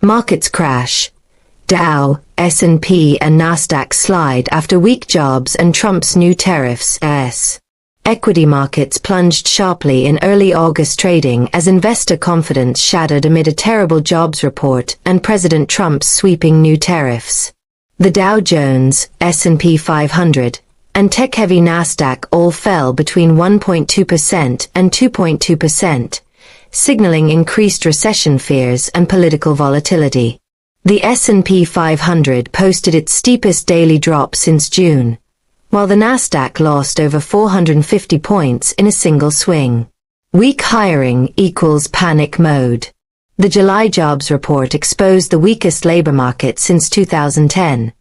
Markets crash. Dow, S&P and Nasdaq slide after weak jobs and Trump's new tariffs. Equity markets plunged sharply in early August trading as investor confidence shattered amid a terrible jobs report and President Trump's sweeping new tariffs. The Dow Jones, S&P 500, and tech-heavy Nasdaq all fell between 1.2% and 2.2%, signaling increased recession fears and political volatility. The S&P 500 posted its steepest daily drop since June, while the Nasdaq lost over 450 points in a single swing. Weak hiring equals panic mode. The July jobs report exposed the weakest labor market since 2010.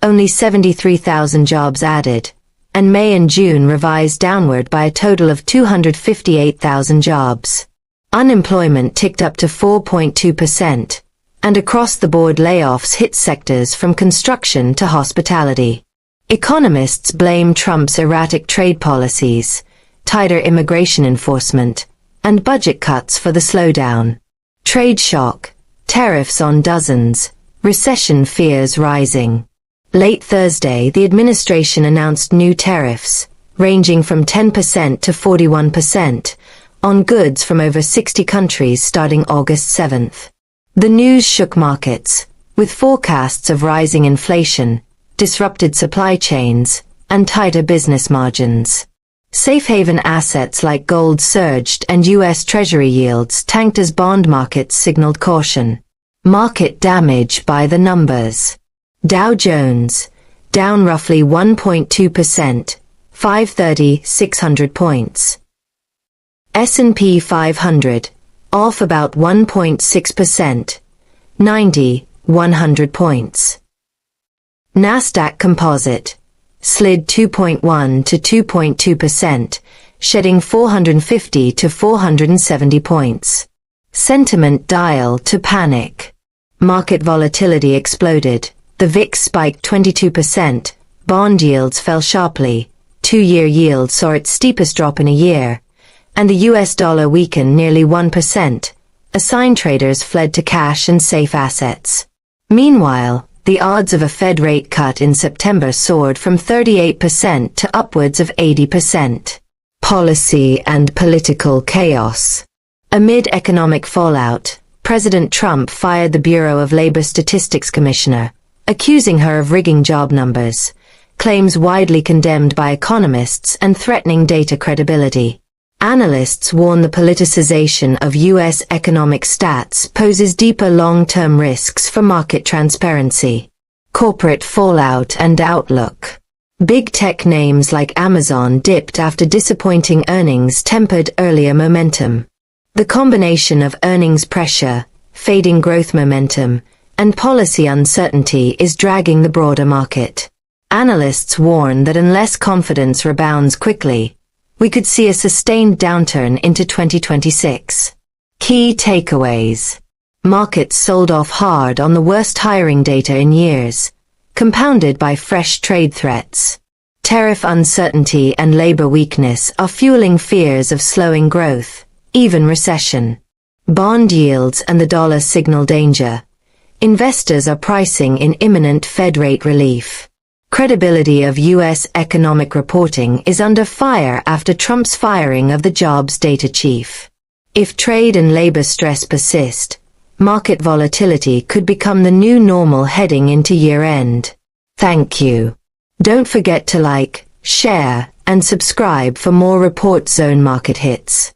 Only 73,000 jobs added, and May and June revised downward by a total of 258,000 jobs. Unemployment ticked up to 4.2%, and across-the-board layoffs hit sectors from construction to hospitality. Economists blame Trump's erratic trade policies, tighter immigration enforcement, and budget cuts for the slowdown. Trade shock, tariffs on dozens, recession fears rising. Late Thursday, the administration announced new tariffs, ranging from 10% to 41%, on goods from over 60 countries starting August 7th. The news shook markets, with forecasts of rising inflation, disrupted supply chains, and tighter business margins. Safe haven assets like gold surged and U.S. Treasury yields tanked as bond markets signaled caution. Market damage by the numbers. Dow Jones, down roughly 1.2%, 530, 600 points. S&P 500, off about 1.6%, 90, 100 points. Nasdaq Composite, slid 2.1 to 2.2%, shedding 450 to 470 points. Sentiment dial to panic. Market volatility exploded. The VIX spiked 22%, bond yields fell sharply, 2-year yield saw its steepest drop in a year, and the US dollar weakened nearly 1%, as sign traders fled to cash and safe assets. Meanwhile, the odds of a Fed rate cut in September soared from 38% to upwards of 80%. Policy and political chaos. Amid economic fallout, President Trump fired the Bureau of Labor Statistics Commissioner, accusing her of rigging job numbers, claims widely condemned by economists and threatening data credibility. Analysts warn the politicization of U.S. economic stats poses deeper long-term risks for market transparency. Corporate fallout and outlook. Big tech names like Amazon dipped after disappointing earnings tempered earlier momentum. The combination of earnings pressure, fading growth momentum, and policy uncertainty is dragging the broader market. Analysts warn that unless confidence rebounds quickly, we could see a sustained downturn into 2026. Key takeaways. Markets sold off hard on the worst hiring data in years, compounded by fresh trade threats. Tariff uncertainty and labor weakness are fueling fears of slowing growth, even recession. Bond yields and the dollar signal danger. Investors are pricing in imminent Fed rate relief. Credibility of U.S. economic reporting is under fire after Trump's firing of the jobs data chief. If trade and labor stress persist, market volatility could become the new normal heading into year-end. Thank you. Don't forget to like, share, and subscribe for more Report Zone market hits.